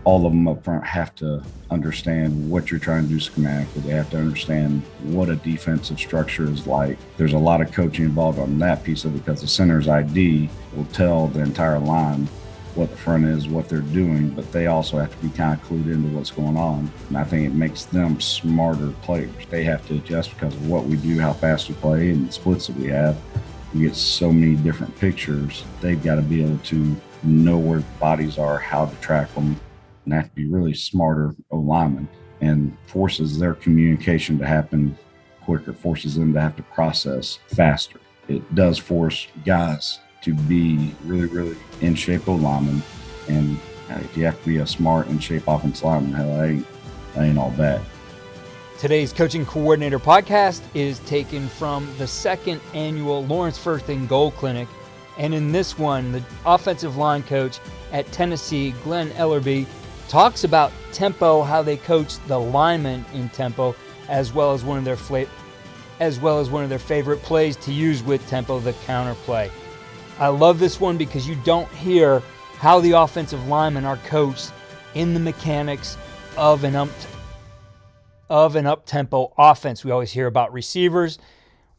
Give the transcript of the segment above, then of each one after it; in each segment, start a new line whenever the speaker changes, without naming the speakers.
all of them up front have to understand what you're trying to do schematically. They have to understand what a defensive structure is like. There's a lot of coaching involved on that piece of it because the center's ID will tell the entire line what the front is, what they're doing, but they also have to be kind of clued into what's going on. And I think it makes them smarter players. They have to adjust because of what we do, how fast we play, and the splits that we have. We get so many different pictures. They've got to be able to know where bodies are, how to track them, and have to be really smarter O-linemen, and forces their communication to happen quicker, forces them to have to process faster. It does force guys to be really, really in shape O-linemen, and if you have to be a smart in shape offensive lineman, hell, that ain't all bad.
Today's Coaching Coordinator podcast is taken from the second annual Lawrence First and Goal Clinic. And in this one, the offensive line coach at Tennessee, Glen Elarbee, talks about tempo, how they coach the linemen in tempo, as well as one of their favorite plays to use with tempo, the counter play. I love this one because you don't hear how the offensive linemen are coached in the mechanics of an up-tempo offense. We always hear about receivers,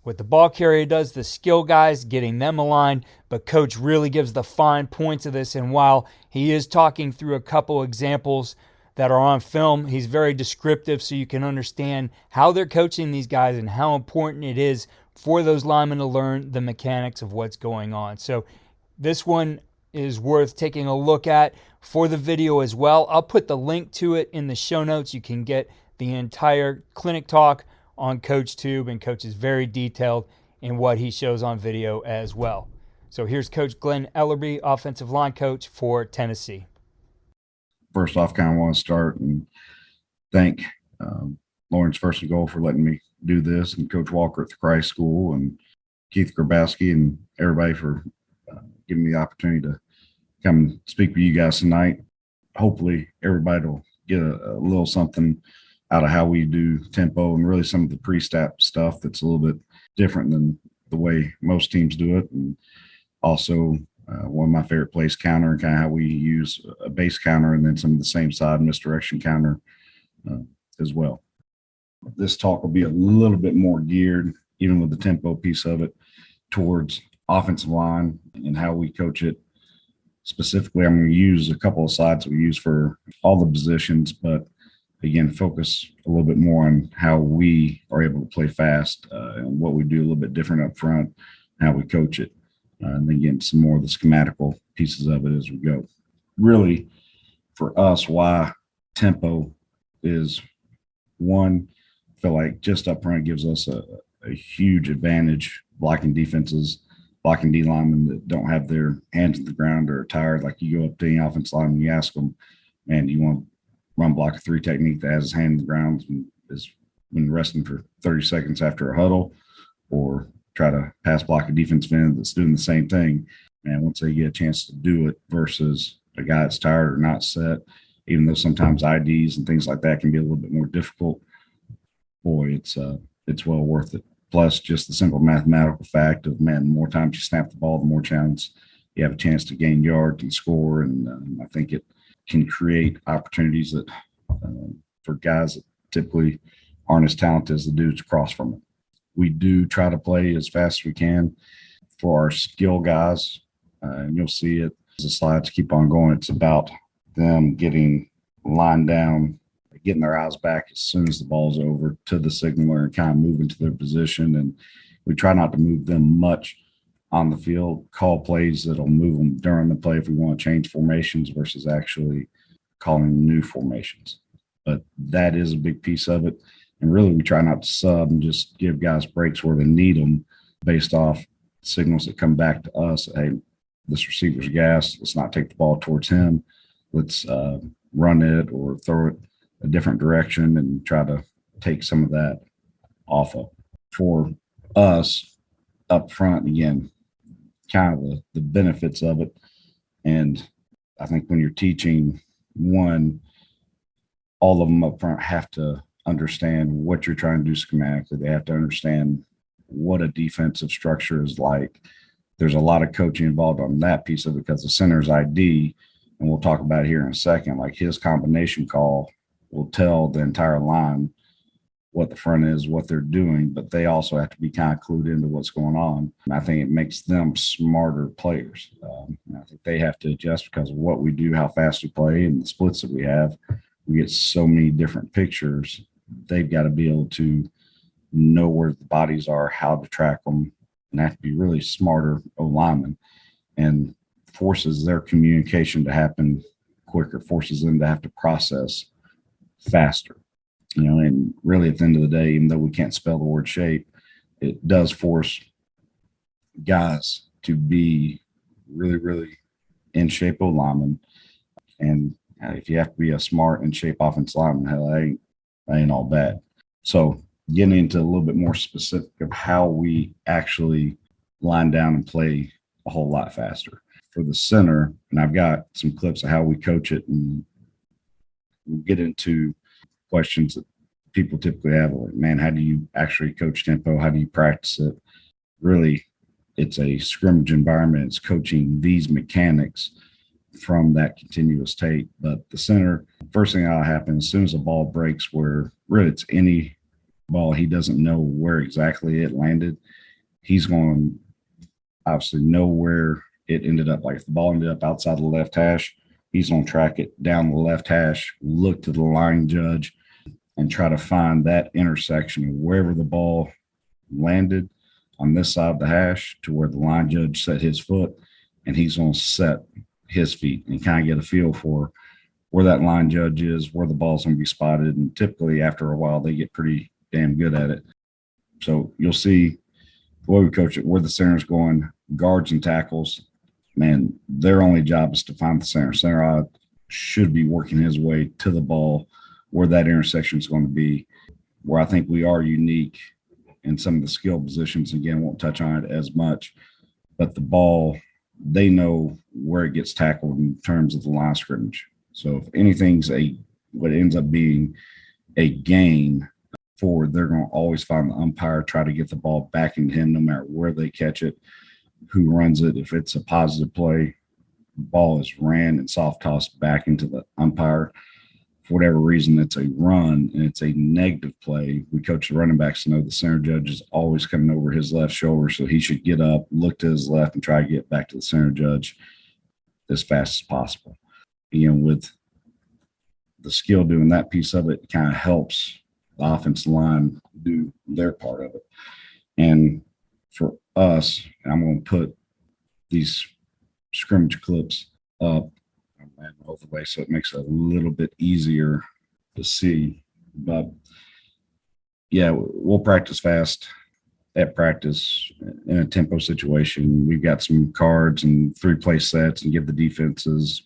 what the ball carrier does, the skill guys, getting them aligned, but coach really gives the fine points of this. And while he is talking through a couple examples that are on film, he's very descriptive so you can understand how they're coaching these guys and how important it is for those linemen to learn the mechanics of what's going on. So this one is worth taking a look at for the video as well. I'll put the link to it in the show notes. You can get the entire clinic talk on CoachTube, and Coach is very detailed in what he shows on video as well. So here's Coach Glen Elarbee, offensive line coach for Tennessee.
First off, kind of want to start and thank Lawrence First and Goal for letting me do this, and Coach Walker at the Christ School, and Keith Grabowski, and everybody for giving me the opportunity to come speak with you guys tonight. Hopefully everybody will get a little something out of how we do tempo and really some of the pre-snap stuff that's a little bit different than the way most teams do it. And also one of my favorite plays, counter, and kind of how we use a base counter and then some of the same side misdirection counter as well. This talk will be a little bit more geared, even with the tempo piece of it, towards offensive line and how we coach it. Specifically, I'm going to use a couple of slides that we use for all the positions, but again, focus a little bit more on how we are able to play fast and what we do a little bit different up front, how we coach it, and then get some more of the schematical pieces of it as we go. Really, for us, why tempo is one, I feel like just up front gives us a huge advantage blocking defenses, blocking D linemen that don't have their hands in the ground or are tired. Like you go up to any offensive lineman, you ask them, man, do you want to run block a 3 technique that has his hand in the ground and is been resting for 30 seconds after a huddle, or try to pass block a defensive end that's doing the same thing? And once they get a chance to do it versus a guy that's tired or not set, even though sometimes IDs and things like that can be a little bit more difficult, boy, it's well worth it. Plus just the simple mathematical fact of, man, the more times you snap the ball, the more chance you have a chance to gain yards and score. And I think it can create opportunities that for guys that typically aren't as talented as the dudes across from it. We do try to play as fast as we can for our skill guys, and you'll see it as the slides keep on going. It's about them getting lined down, getting their eyes back as soon as the ball's over to the signaler and kind of moving to their position. And we try not to move them much on the field, call plays that'll move them during the play if we want to change formations versus actually calling new formations. But that is a big piece of it. And really, we try not to sub and just give guys breaks where they need them based off signals that come back to us. Hey, this receiver's gas. Let's not take the ball towards him. Let's run it or throw it a different direction and try to take some of that off of. For us up front, again, kind of the benefits of it. And I think when you're teaching one, all of them up front have to understand what you're trying to do schematically. They have to understand what a defensive structure is like. There's a lot of coaching involved on that piece of it because the center's ID and we'll talk about it here in a second, like his combination call will tell the entire line what the front is, what they're doing, but they also have to be kind of clued into what's going on. And I think it makes them smarter players. I think they have to adjust because of what we do, how fast we play, and the splits that we have. We get so many different pictures. They've got to be able to know where the bodies are, how to track them, and have to be really smarter linemen, and forces their communication to happen quicker, forces them to have to process faster. And really at the end of the day, even though we can't spell the word shape, it does force guys to be really, really in shape linemen. And if you have to be a smart and shape offensive lineman, hell, that ain't all bad. So getting into a little bit more specific of how we actually line down and play a whole lot faster. For the center, and I've got some clips of how we coach it, and we'll get into questions that people typically have, like, man, how do you actually coach tempo? How do you practice it? Really, it's a scrimmage environment. It's coaching these mechanics from that continuous tape. But the center, first thing that'll happen as soon as the ball breaks, where really it's any ball, he doesn't know where exactly it landed. He's going to obviously know where it ended up. Like if the ball ended up outside the left hash, he's going to track it down the left hash, look to the line judge, and try to find that intersection of wherever the ball landed on this side of the hash to where the line judge set his foot, and he's going to set his feet and kind of get a feel for where that line judge is, where the ball's going to be spotted. And typically after a while, they get pretty damn good at it. So you'll see the way we coach it, where the center's going, guards and tackles, man, their only job is to find the center. Center should be working his way to the ball where that intersection is going to be. Where I think we are unique in some of the skill positions, again, won't touch on it as much, but the ball, they know where it gets tackled in terms of the line of scrimmage. So if anything's what ends up being a gain forward, they're going to always find the umpire, try to get the ball back into him no matter where they catch it, who runs it. If it's a positive play, the ball is ran and soft tossed back into the umpire. For whatever reason, it's a run and it's a negative play. We coach the running backs to know the center judge is always coming over his left shoulder, so he should get up, look to his left, and try to get back to the center judge as fast as possible. With the skill doing that piece of it, kind of helps the offensive line do their part of it. And for us, I'm going to put these scrimmage clips up and overlay so it makes it a little bit easier to see. But yeah, we'll practice fast at practice in a tempo situation. We've got some cards and 3-play sets and give the defenses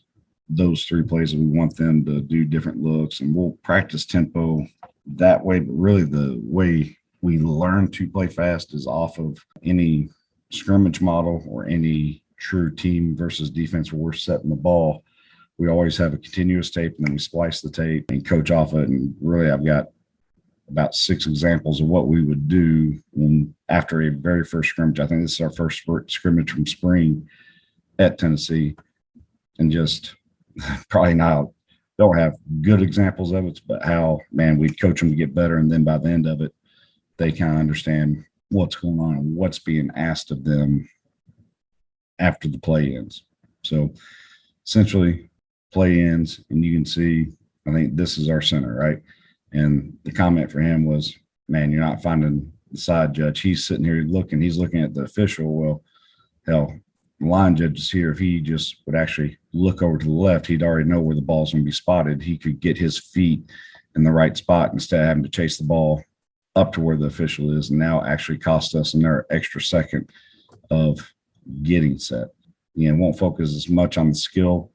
those 3 plays that we want them to do different looks, and we'll practice tempo that way. But really the way we learn to play fast is off of any scrimmage model or any true team versus defense where we're setting the ball. We always have a continuous tape, and then we splice the tape and coach off it. And really, I've got about 6 examples of what we would do after a very first scrimmage. I think this is our first scrimmage from spring at Tennessee, and just probably don't have good examples of it, but how, man, we coach them to get better. And then by the end of it, they kind of understand what's going on and what's being asked of them after the play ends. So essentially play ends, and you can see, I think this is our center, right? And the comment for him was, man, you're not finding the side judge. He's sitting here he's looking at the official. Well, hell, the line judge is here. If he just would actually look over to the left, he'd already know where the ball's going to be spotted. He could get his feet in the right spot instead of having to chase the ball up to where the official is, and now actually cost us another extra second of getting set. Won't focus as much on the skill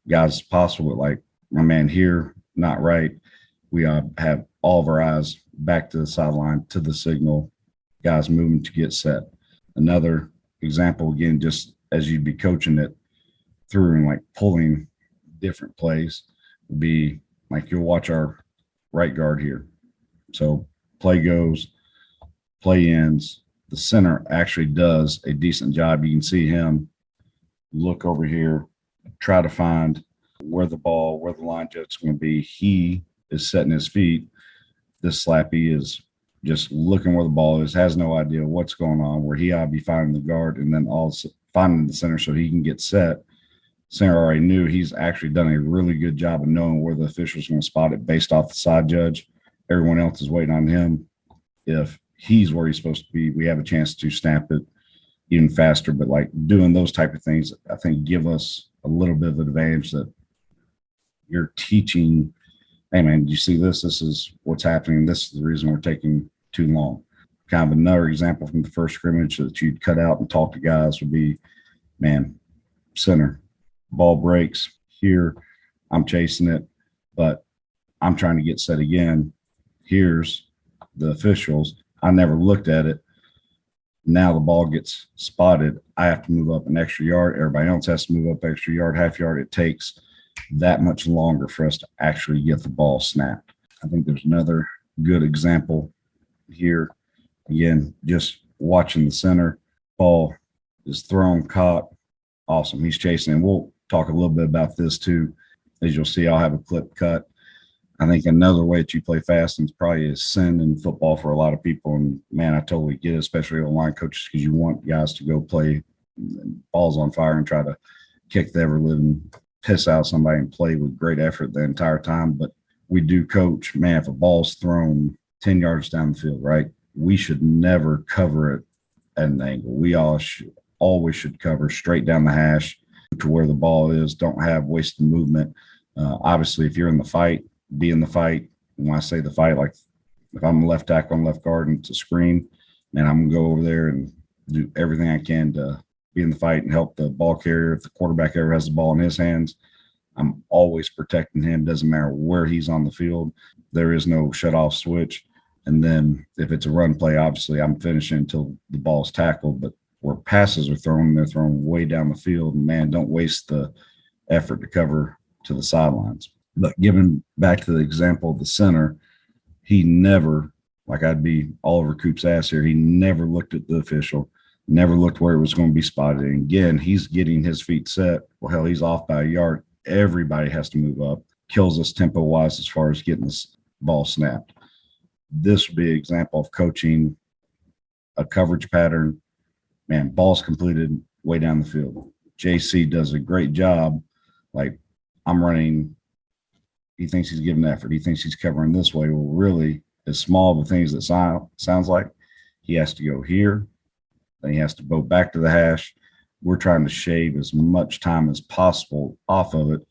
guys as possible, but like my man here, not right. We have all of our eyes back to the sideline, to the signal, guys moving to get set. Another example, again, just as you'd be coaching it through and like pulling different plays, would be like you'll watch our right guard here. So play goes, play ends. The center actually does a decent job. You can see him look over here, try to find where the line judge is going to be. He is setting his feet. This slappy is just looking where the ball is, has no idea what's going on, where he ought to be finding the guard and then also finding the center so he can get set. Center already knew. He's actually done a really good job of knowing where the official's going to spot it based off the side judge. Everyone else is waiting on him. If he's where he's supposed to be, we have a chance to snap it even faster. But like doing those type of things, I think give us a little bit of advantage that you're teaching, hey man, you see this? This is what's happening. This is the reason we're taking too long. Kind of another example from the first scrimmage that you'd cut out and talk to guys would be, man, center, ball breaks here. I'm chasing it, but I'm trying to get set again. Here's the officials. I never looked at it. Now the ball gets spotted. I have to move up an extra yard. Everybody else has to move up extra yard, half yard. It takes that much longer for us to actually get the ball snapped. I think there's another good example here. Again, just watching the center. Ball is thrown, caught. Awesome. He's chasing. And we'll talk a little bit about this too. As you'll see, I'll have a clip cut. I think another way that you play fast and probably is sin in football for a lot of people. And man, I totally get it, especially online coaches, because you want guys to go play balls on fire and try to kick the ever living piss out somebody and play with great effort the entire time. But we do coach, man, if a ball's thrown 10 yards down the field, right, we should never cover it at an angle. We always should cover straight down the hash to where the ball is. Don't have wasted movement. Obviously, if you're in the fight, be in the fight. When I say the fight, like if I'm a left tackle and left guard and it's a screen, man, I'm gonna go over there and do everything I can to be in the fight and help the ball carrier. If the quarterback ever has the ball in his hands, I'm always protecting him. Doesn't matter where he's on the field. There is no shut off switch. And then if it's a run play, obviously I'm finishing until the ball's tackled. But where passes are thrown, they're thrown way down the field. And man, don't waste the effort to cover to the sidelines. But giving back to the example of the center, he never, like I'd be all over Coop's ass here, he never looked at the official, never looked where it was going to be spotted. And again, he's getting his feet set. Well, hell, he's off by a yard. Everybody has to move up. Kills us tempo-wise as far as getting this ball snapped. This would be an example of coaching a coverage pattern. Man, ball's completed way down the field. JC does a great job. Like, I'm running – he thinks he's giving effort. He thinks he's covering this way. Well, really, as small of the things that sounds like, he has to go here. Then he has to go back to the hash. We're trying to shave as much time as possible off of it.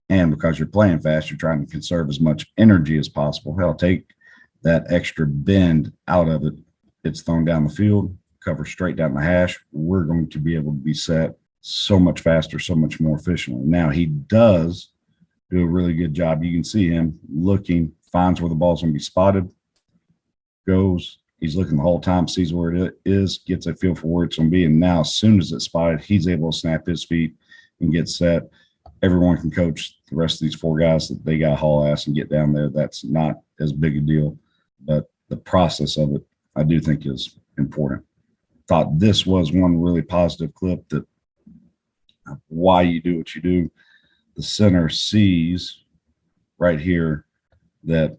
And because you're playing fast, you're trying to conserve as much energy as possible. Hell, take that extra bend out of it. It's thrown down the field, cover straight down the hash. We're going to be able to be set so much faster, so much more efficiently. Now, he does do a really good job. You can see him looking, finds where the ball's going to be spotted, goes, he's looking the whole time, sees where it is, gets a feel for where it's going to be. And now as soon as it's spotted, he's able to snap his feet and get set. Everyone can coach the rest of these four guys that they got to haul ass and get down there. That's not as big a deal. But the process of it, I do think is important. Thought this was one really positive clip that why you do what you do. The center sees right here that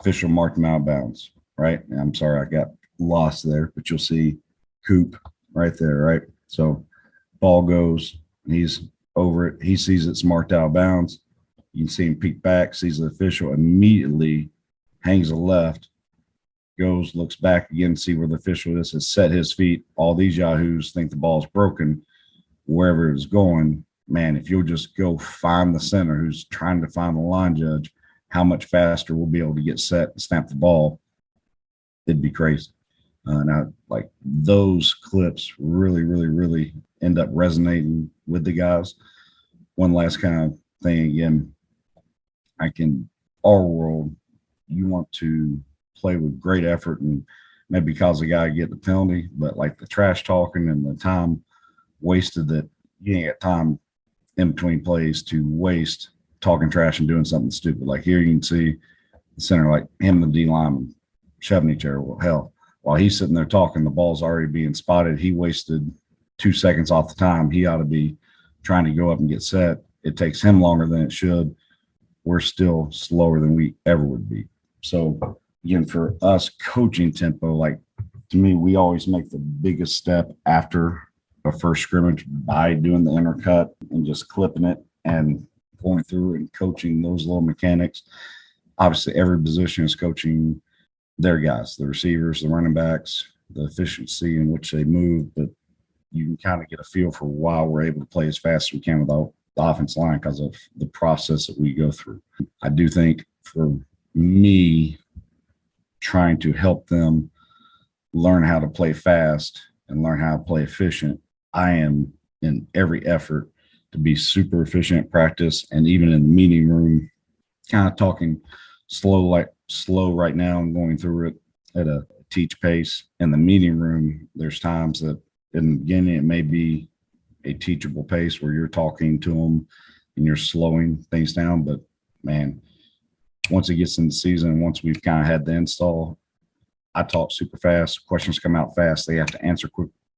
official marked him out of bounds, right? And I'm sorry, I got lost there, but you'll see Coop right there, right? So ball goes, he's over it. He sees it's marked out of bounds. You can see him peek back, sees the official, immediately hangs a left, goes, looks back again, see where the official is, has set his feet. All these yahoos think the ball's broken wherever it's going. Man, if you'll just go find the center who's trying to find the line judge, how much faster we'll be able to get set and snap the ball, it'd be crazy. Now, like those clips really, really, really end up resonating with the guys. One last kind of thing again, our world, you want to play with great effort and maybe cause a guy to get the penalty, but like the trash talking and the time wasted that you ain't got time in between plays to waste talking trash and doing something stupid. Like here you can see the center, like him and the D lineman shoving each other. Well, hell, while he's sitting there talking, the ball's already being spotted. He wasted 2 seconds off the time. He ought to be trying to go up and get set. it takes him longer than it should, we're still slower than we ever would be. So again, for us coaching tempo, like to me, we always make the biggest step after a first scrimmage by doing the intercut and just clipping it and going through and coaching those little mechanics. Obviously, every position is coaching their guys, the receivers, the running backs, the efficiency in which they move, but you can kind of get a feel for why we're able to play as fast as we can without the offensive line because of the process that we go through. I do think for me, trying to help them learn how to play fast and learn how to play efficient, I am in every effort to be super efficient at practice and even in the meeting room, kind of talking slow right now and going through it at a teach pace. In the meeting room, there's times that in the beginning, it may be a teachable pace where you're talking to them and you're slowing things down. But man, once it gets in the season, once we've kind of had the install, I talk super fast. Questions come out fast. They have to answer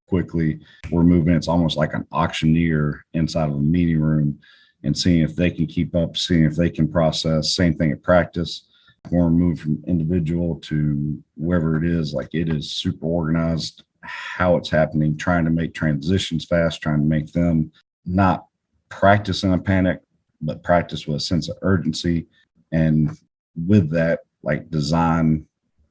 quickly. We're moving. It's almost like an auctioneer inside of a meeting room and seeing if they can keep up, seeing if they can process. Same thing at practice. We're moved from individual to wherever it is. Like it is super organized, how it's happening, trying to make transitions fast, trying to make them not practice in a panic, but practice with a sense of urgency. And with that, like design,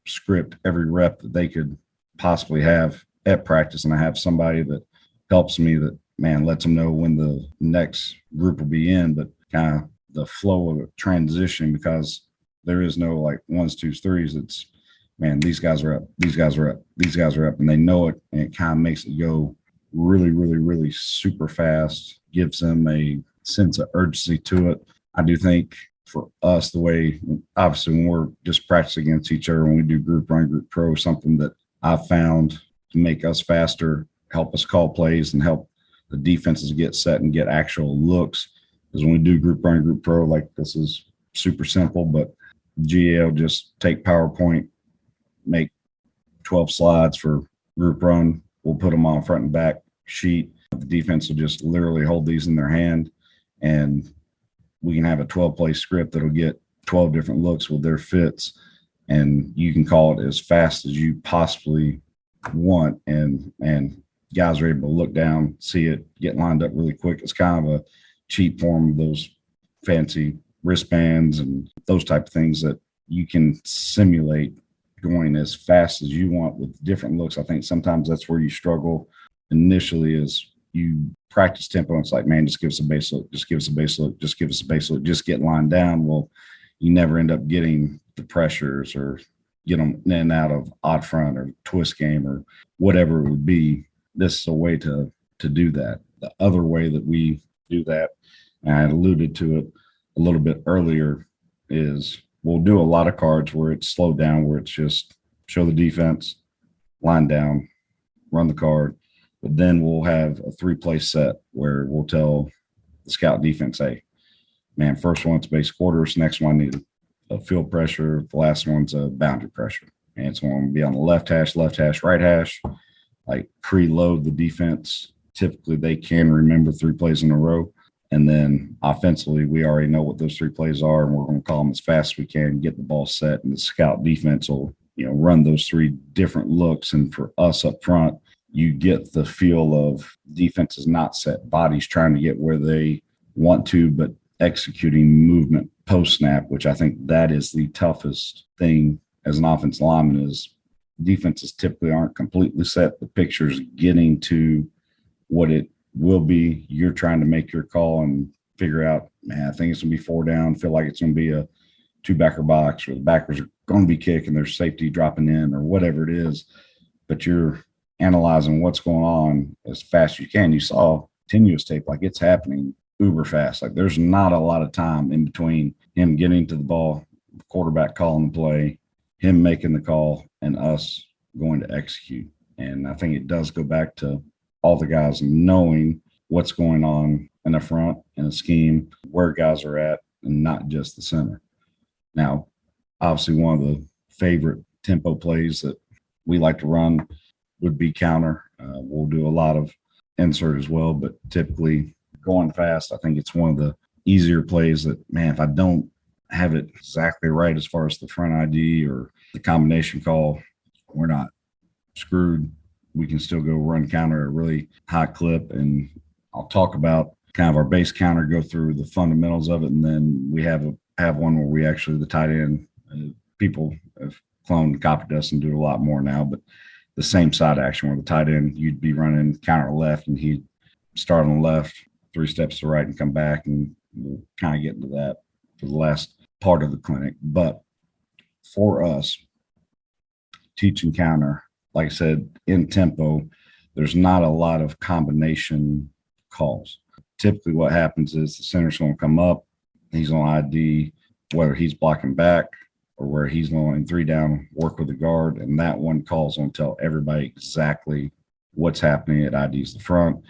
script every rep that they could possibly have at practice. And I have somebody that helps me that, man, lets them know when the next group will be in, but kind of the flow of a transition, because there is no like ones, twos, threes. It's, man, these guys are up, these guys are up, these guys are up, and they know it. And it kind of makes it go really, really, really super fast, gives them a sense of urgency to it. I do think for us, the way, obviously, when we're just practicing against each other, when we do group run, group pro, something that I've found to make us faster, help us call plays, and help the defenses get set and get actual looks. Because when we do group run, group pro, like this is super simple, but GA will just take PowerPoint, make 12 slides for group run. We'll put them on front and back sheet. The defense will just literally hold these in their hand, and we can have a 12-play script that'll get 12 different looks with their fits, and you can call it as fast as you possibly want. And guys are able to look down, see it, get lined up really quick. It's kind of a cheap form of those fancy wristbands and those type of things that you can simulate going as fast as you want with different looks. I think sometimes that's where you struggle initially, is you practice tempo. And it's like, man, just give us a base look, just give us a base look, just give us a base look, just get lined down. Well, you never end up getting the pressures or get them in and out of odd front or twist game or whatever it would be. This is a way to do that. The other way that we do that, and I alluded to it a little bit earlier, is we'll do a lot of cards where it's slowed down, where it's just show the defense, line down, run the card. But then we'll have a 3-play set where we'll tell the scout defense, hey, man, first one's base quarters, next one needs a field pressure, the last one's a boundary pressure. And it's going to be on the left hash, right hash, like preload the defense. Typically, they can remember 3 plays in a row. And then offensively, we already know what those 3 plays are, and we're going to call them as fast as we can, get the ball set, and the scout defense will, run those 3 different looks. And for us up front, you get the feel of defense is not set, bodies trying to get where they want to, but executing movement post snap, which I think that is the toughest thing as an offensive lineman. Is defenses typically aren't completely set. The picture's getting to what it will be. You're trying to make your call and figure out, man, I think it's going to be 4 down, feel like it's going to be a 2-backer box, or the backers are going to be kicking, there's safety dropping in, or whatever it is. But you're analyzing what's going on as fast as you can. You saw continuous tape, like it's happening uber fast. Like there's not a lot of time in between him getting to the ball, the quarterback calling the play, him making the call, and us going to execute. And I think it does go back to all the guys knowing what's going on in the front in a scheme, where guys are at, and not just the center. Now, obviously, one of the favorite tempo plays that we like to run would be counter. We'll do a lot of insert as well, but typically going fast, I think it's one of the easier plays that, man, if I don't have it exactly right as far as the front ID or the combination call, we're not screwed. We can still go run counter at a really high clip. And I'll talk about kind of our base counter, go through the fundamentals of it. And then we have one where we actually, the tight end, people have cloned and copied us and do it a lot more now, but the same side action where the tight end, you'd be running counter left and he'd start on the left, 3 steps to the right and come back. And we'll kind of get into that for the last part of the clinic. But for us, teaching counter, like I said, in tempo, there's not a lot of combination calls. Typically what happens is the center's going to come up, he's on ID, whether he's blocking back or where he's going 3 down, work with the guard, and that one call's going to tell everybody exactly what's happening. It IDs the front,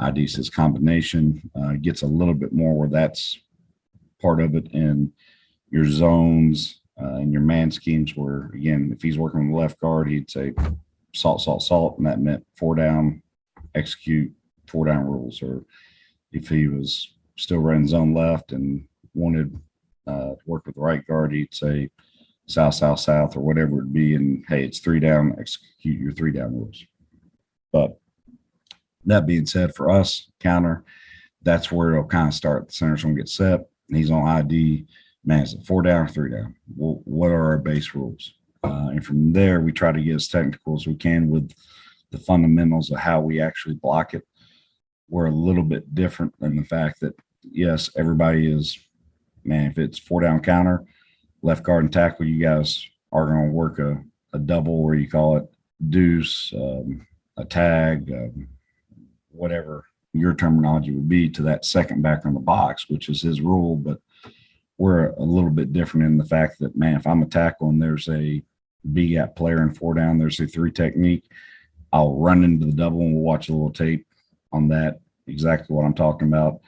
IDs his combination, gets a little bit more where that's part of it in your zones and your man schemes where, again, if he's working on the left guard, he'd say salt, salt, salt, and that meant 4 down, execute 4 down rules. Or if he was still running zone left and wanted to work with the right guard, he'd say south, south, south, or whatever it would be. And hey, it's 3 down, execute your 3 down rules. But that being said, for us, counter, that's where it'll kind of start. The center's going to get set. He's on ID. Man, is it 4 down or 3 down? Well, what are our base rules? And from there, we try to get as technical as we can with the fundamentals of how we actually block it. We're a little bit different than the fact that, yes, everybody is, man, if it's 4 down counter, left guard and tackle, you guys are going to work a double, where you call it deuce, a tag, whatever your terminology would be, to that second back on the box, which is his rule. But we're a little bit different in the fact that, man, if I'm a tackle and there's a B gap player in 4 down, there's a 3 technique, I'll run into the double and we'll watch a little tape on that, exactly what I'm talking about.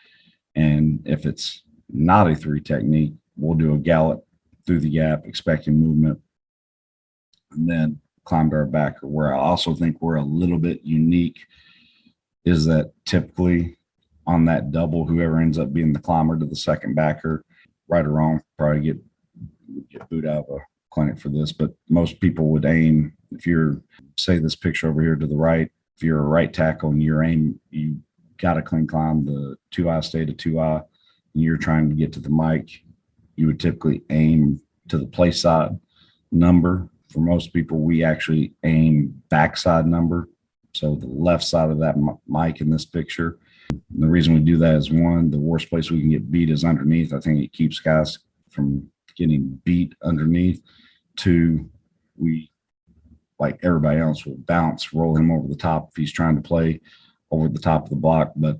And if it's not a 3 technique, we'll do a gallop through the gap, expecting movement, and then climb to our backer. Where I also think we're a little bit unique is that typically on that double, whoever ends up being the climber to the second backer, right or wrong, probably get booed out of a clinic for this, but most people would aim, if you're, say this picture over here to the right, if you're a right tackle and you're you got to clean climb the 2-eye stay to 2-eye, and you're trying to get to the mic, you would typically aim to the play side number. For most people, we actually aim backside number, so the left side of that mic in this picture. And the reason we do that is, one, the worst place we can get beat is underneath. I think it keeps guys from getting beat underneath. 2, we, like everybody else, will bounce, roll him over the top if he's trying to play over the top of the block, but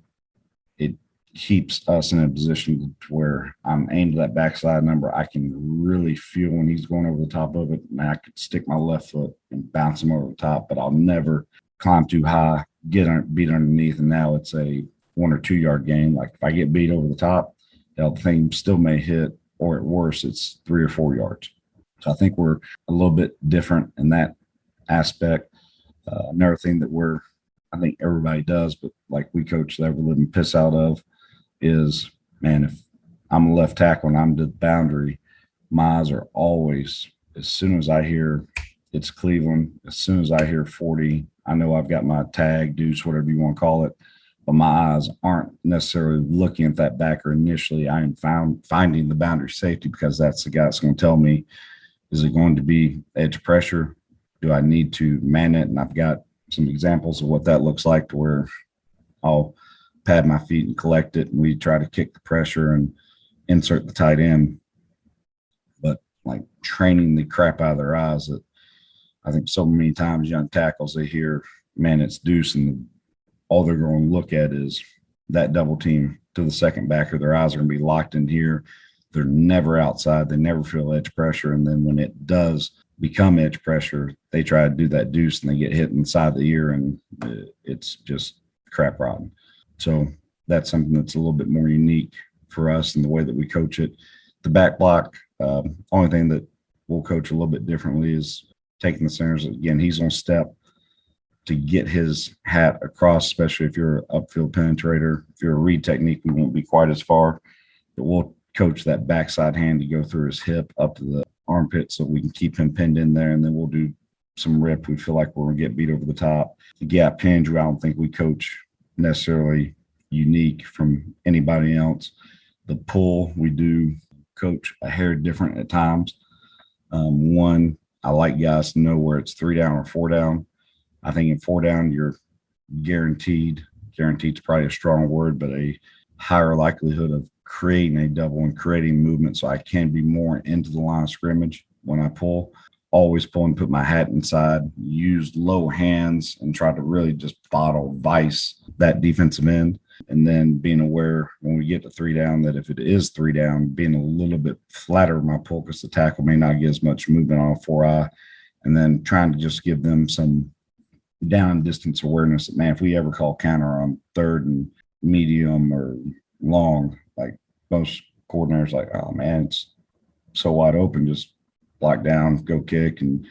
it keeps us in a position to where I'm aimed at that backside number. I can really feel when he's going over the top of it, and I could stick my left foot and bounce him over the top, but I'll never climb too high, get beat underneath, and now it's a 1 or 2 yard gain. Like if I get beat over the top, the thing still may hit, or at worst, it's 3 or 4 yards. So I think we're a little bit different in that aspect. Another thing that I think everybody does, but like we coach that we're living piss out of, is, man, if I'm a left tackle and I'm to the boundary, my eyes are always, as soon as I hear it's Cleveland, as soon as I hear 40, I know I've got my tag, deuce, whatever you want to call it, but my eyes aren't necessarily looking at that backer initially. I am finding the boundary safety, because that's the guy that's going to tell me, is it going to be edge pressure? Do I need to man it? And I've got some examples of what that looks like, to where I'll pad my feet and collect it, and we try to kick the pressure and insert the tight end. But like training the crap out of their eyes, that I think so many times young tackles, they hear, man, it's deuce, and all they're going to look at is that double team to the second backer. Their eyes are going to be locked in here. They're never outside. They never feel edge pressure. And then when it does become edge pressure, they try to do that deuce and they get hit inside the ear, and it's just crap rotten. So that's something that's a little bit more unique for us in the way that we coach it. The back block, only thing that we'll coach a little bit differently is taking the centers. Again, he's on step to get his hat across, especially if you're an upfield penetrator. If you're a read technique, we won't be quite as far. but we'll coach that backside hand to go through his hip up to the armpit so we can keep him pinned in there. And then we'll do some rip. We feel like we're going to get beat over the top. The gap hinge, I don't think we coach necessarily unique from anybody else. The pull, we do coach a hair different at times. One, I like guys to know where it's 3 down or 4 down. I think in 4 down, you're guaranteed is probably a strong word, but a higher likelihood of creating a double and creating movement. So I can be more into the line of scrimmage when I pull. Always pull and put my hat inside, use low hands and try to really just bottle vice that defensive end. And then being aware when we get to 3 down that if it is 3 down, being a little bit flatter in my pull because the tackle may not get as much movement on a 4-eye. And then trying to just give them some down distance awareness that, man, if we ever call counter on 3rd and medium or long, like most coordinators, like, oh man, it's so wide open, just block down, go kick, and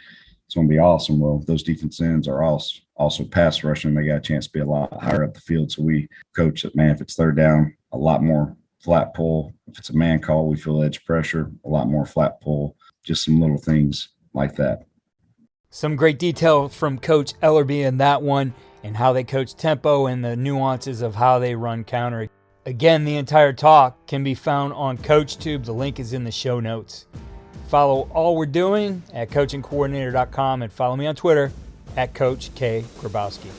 it's going to be awesome. Well, those defense ends are also pass rushing. They got a chance to be a lot higher up the field. So we coach that, man, if it's 3rd down, a lot more flat pull. If it's a man call, we feel edge pressure, a lot more flat pull, just some little things like that.
Some great detail from Coach Elarbee in that one and how they coach tempo and the nuances of how they run counter. Again, the entire talk can be found on CoachTube. The link is in the show notes. Follow all we're doing at coachingcoordinator.com and follow me on Twitter at Coach K. Grabowski.